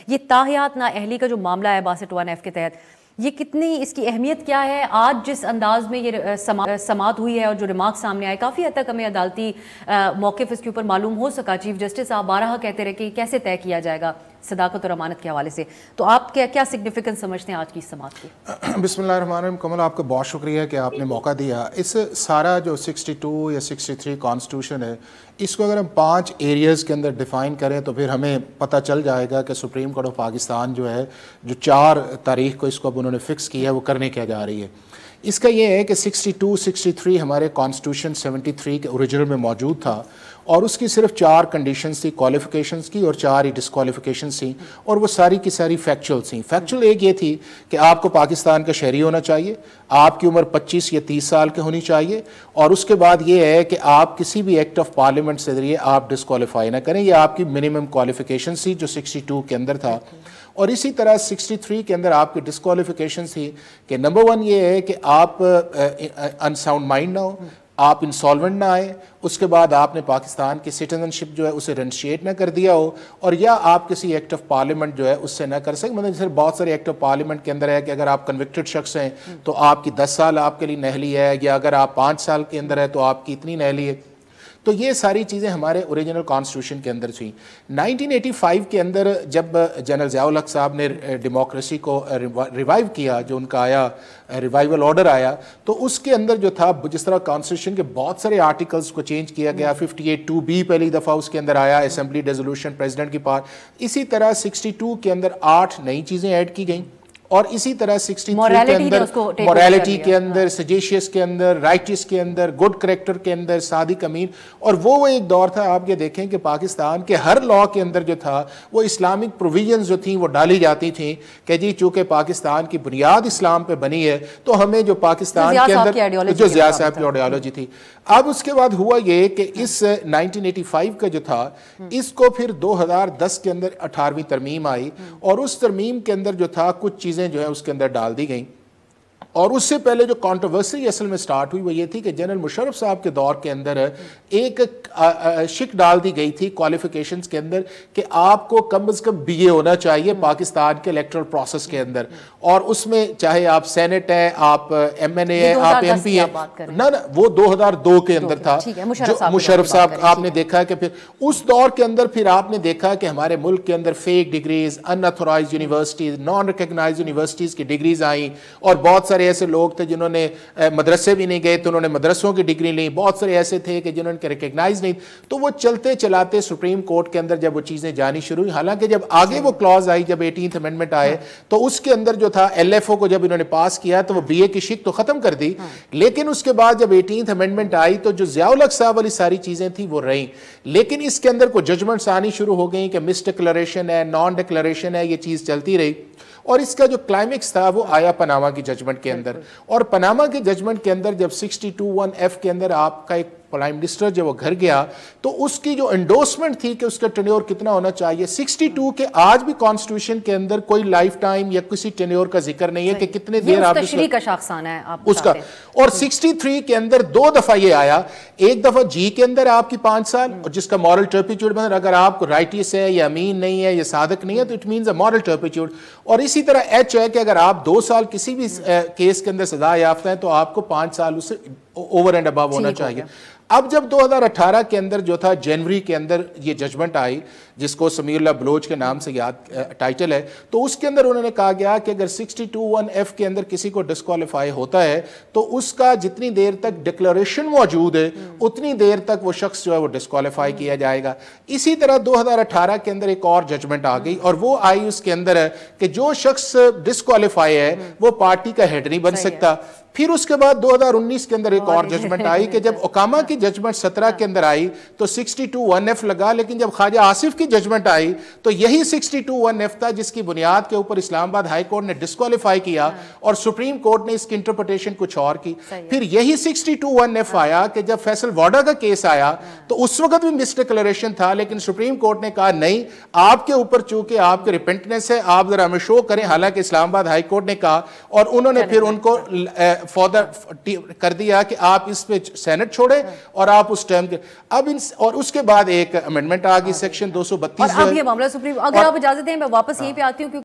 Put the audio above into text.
یہ تاحیات نااہلی کا جو معاملہ ہے باسط 1F کے تحت، یہ کتنی اس کی اہمیت کیا ہے؟ آج جس انداز میں یہ سماعت ہوئی ہے اور جو ریمارک سامنے آئے، کافی حد تک ہمیں عدالتی موقف اس کے اوپر معلوم ہو سکا. چیف جسٹس آپ بارہا کہتے رہے کہ کیسے طے کیا جائے گا صداقت اور امانت کے حوالے سے. تو آپ کیا سگنیفیکنس سمجھتے ہیں آج کی سماعت کی؟ بسم اللہ الرحمن الرحیم. کمل، آپ کا بہت شکریہ کہ آپ نے موقع دیا. اس سارا جو 62 یا 63 کانسٹیٹیوشن ہے، اس کو اگر ہم 5 ایریاز کے اندر ڈیفائن کریں تو پھر ہمیں پتہ چل جائے گا کہ سپریم کورٹ آف پاکستان جو ہے، جو 4 تاریخ کو اس کو اب انہوں نے فکس کیا ہے، وہ کرنے کیا جا رہی ہے. اس کا یہ ہے کہ 62 63 ہمارے کانسٹیٹیوشن 73 کے اوریجنل میں موجود تھا، اور اس کی صرف 4 کنڈیشنز تھی کوالیفیکیشنز کی، اور 4 ہی ڈسکوالیفیکیشنز تھیں، اور وہ ساری کی ساری فیکچول تھیں. فیکچول ایک یہ تھی کہ آپ کو پاکستان کا شہری ہونا چاہیے، آپ کی عمر 25 یا 30 سال کی ہونی چاہیے، اور اس کے بعد یہ ہے کہ آپ کسی بھی ایکٹ آف پارلیمنٹ سے ذریعے آپ ڈسکوالیفائی نہ کریں. یہ آپ کی منیمم کوالیفیکیشنز تھی جو 62 کے اندر تھا. اور اسی طرح 63 کے اندر آپ کی ڈسکوالیفیکیشنز تھی کہ نمبر 1 یہ ہے کہ آپ انساؤنڈ مائنڈ نہ ہو، آپ انسالوینٹ نہ آئے، اس کے بعد آپ نے پاکستان کی سٹیزن شپ جو ہے اسے رینیشیٹ نہ کر دیا ہو، اور یا آپ کسی ایکٹ آف پارلیمنٹ جو ہے اس سے نہ کر سکیں. مطلب جیسے بہت سارے ایکٹ آف پارلیمنٹ کے اندر ہے کہ اگر آپ کنوکٹڈ شخص ہیں تو آپ کی 10 سال آپ کے لیے نہلی ہے، یا اگر آپ 5 سال کے اندر ہے تو آپ کی اتنی نہلی ہے. تو یہ ساری چیزیں ہمارے اوریجنل کانسٹیٹیوشن کے اندر تھیں. 1985 کے اندر جب جنرل ضیاء الحق صاحب نے ڈیموکریسی کو ریوائیو کیا، جو ان کا آیا ریوائیول آرڈر آیا، تو اس کے اندر جو تھا جس طرح کانسٹیٹیوشن کے بہت سارے آرٹیکلز کو چینج کیا گیا. 58(2)B پہلی دفعہ اس کے اندر آیا، اسمبلی ریزولوشن پریزیڈنٹ کی پار. اسی طرح 62 کے اندر 8 نئی چیزیں ایڈ کی گئیں، اور اسی طرح 63 کے اندر موریلٹی کے اندر، سجیشیس کے اندر، رائٹس کے اندر، گڈ کریکٹر کے اندر، صادق امین. اور وہ ایک دور تھا، آپ یہ دیکھیں کہ پاکستان کے ہر لا کے اندر جو تھا وہ اسلامک پروویژنز جو تھیں وہ ڈالی جاتی تھیں کہ جی چونکہ پاکستان کی بنیاد اسلام پہ بنی ہے تو ہمیں جو پاکستان کے اندر جو ضیاء صاحب کی آئیڈیالوجی تھی. اب اس کے بعد ہوا یہ کہ اس 1985 کا جو تھا اس کو پھر 2010 کے اندر 18ویں ترمیم آئی، اور اس ترمیم کے اندر جو تھا کچھ چیزیں جو ہے اس کے اندر ڈال دی گئیں. اور اس سے پہلے جو کانٹروورسی اصل میں سٹارٹ ہوئی وہ یہ تھی کہ جنرل مشرف صاحب کے دور کے اندر ایک شک ڈال دی گئی تھی کوالیفیکیشنز کے اندر کہ آپ کو کم از کم BA ہونا چاہیے پاکستان کے الیکٹرل پروسیس کے اندر، اور اس میں چاہے آپ سینٹ ہیں، آپ MNA ہیں، آپ MP ہیں. نہ وہ 2002 کے اندر تھا. مشرف صاحب آپ نے دیکھا کہ پھر اس دور کے اندر پھر آپ نے دیکھا کہ ہمارے ملک کے اندر fake degrees, unauthorised universities, non recognised universities کی ڈگریز آئیں، اور بہت سارے ایسے لوگ تھے جنہوں نے مدرسے بھی نہیں گئے تو انہوں نے مدرسوں کی ڈگری لی. بہت سارے ایسے تھے کہ جنہوں نے ریکگنائز نہیں. تو وہ چلتے چلاتے سپریم کورٹ کے اندر جب وہ چیزیں جانی شروع ہوئی، حالانکہ جب آگے وہ کلاز آئی، جب 18th امینڈمنٹ آئے تو اس کے اندر جو تھا LFO کو جب انہوں نے پاس کیا تو وہ BA کی شک تو ختم کر دی، لیکن اس کے بعد جب 18th امینڈمنٹ آئی تو جو ضیاء الحق صاحب والی ساری چیزیں تھیں وہ رہیں، لیکن اس کے اندر کوئی ججمنٹس آنی شروع ہو گئیں کہ مس ڈکلریشن ہے، نان ڈکلریشن ہے، یہ چیز چلتی رہی. اور اس کا جو کلائمیکس تھا وہ آیا پاناما کی ججمنٹ کے اندر. اور پاناما کی ججمنٹ کے اندر جب 62(1)F کے اندر آپ کا ایک پرائم منسٹر جب وہ گھر گیا تو اس کی جو انڈورسمنٹ تھی کہ اس کا ٹینیور کتنا ہونا چاہیے، 62 کے آج بھی کانسٹیٹیوشن کے اندر کوئی لائف ٹائم یا کسی ٹینیور کا ذکر نہیں ہے کہ کتنے دیر آپ تشریح کا شاخسانہ ہے اس کا. اور 63 کے اندر 2 دفعہ یہ آیا، ایک دفعہ G کے اندر آپ کی 5 سال، اور جس کا مورل ٹرپیچیوڈ میں اگر آپ کو رائٹیس ہے یا امین نہیں ہے یا صادق نہیں ہے تو اٹ مینز اے مورل ٹرپیچیوڈ. اور اسی طرح H ہے کہ اگر آپ 2 سال کسی بھی کیس کے اندر سزا یافتہ ہیں تو آپ کو 5 سال اس سے اوور اینڈ ابو ہونا چاہیے. اب جب 2018 کے اندر جو تھا جنوری کے اندر یہ ججمنٹ آئی جس کو سمیر اللہ بلوچ کے نام سے یاد ٹائٹل ہے، تو اس کے اندر انہوں نے کہا گیا کہ اگر 62(1)F کے اندر کسی کو ڈسکوالیفائی ہوتا ہے تو اس کا جتنی دیر تک ڈکلریشن موجود ہے اتنی دیر تک وہ شخص جو ہے وہ ڈسکوالیفائی کیا جائے گا. اسی طرح 2018 کے اندر ایک اور ججمنٹ آ گئی، اور وہ آئی اس کے اندر ہے کہ جو شخص ڈسکوالیفائی ہے وہ پارٹی کا ہیڈ نہیں بن سکتا. پھر اس کے بعد 2019 کے اندر ایک اور ججمنٹ آئی کہ جب اوکاما کی ججمنٹ 17 کے اندر آئی تو 62(1)F لگا، لیکن جب خواجہ آصف کی ججمنٹ آئی تو یہی 62(1)F تھا جس کی بنیاد کے اوپر اسلام آباد ہائی کورٹ نے ڈسکوالیفائی کیا اور سپریم کورٹ نے اس کی انٹرپریٹیشن کچھ اور کی. پھر یہی 62(1)F آیا کہ جب فیصل واڈا کا کیس آیا تو اس وقت بھی مس ڈکلریشن تھا، لیکن سپریم کورٹ نے کہا نہیں، آپ کے اوپر چونکہ آپ کے ریپینٹنس ہے آپ ذرا ہمیں شو کریں، حالانکہ اسلام آباد ہائی کورٹ نے کہا، اور انہوں نے پھر ان کو کر دیا کہ آپ اس پہ سینٹ چھوڑیں اور آپ اس ٹرم کے اب اور اس کے بعد ایک امینڈمنٹ آ گئی سیکشن 232 اور اب یہ معاملہ سپریم، اگر آپ اجازت دیں میں واپس یہیں پہ آتی ہوں.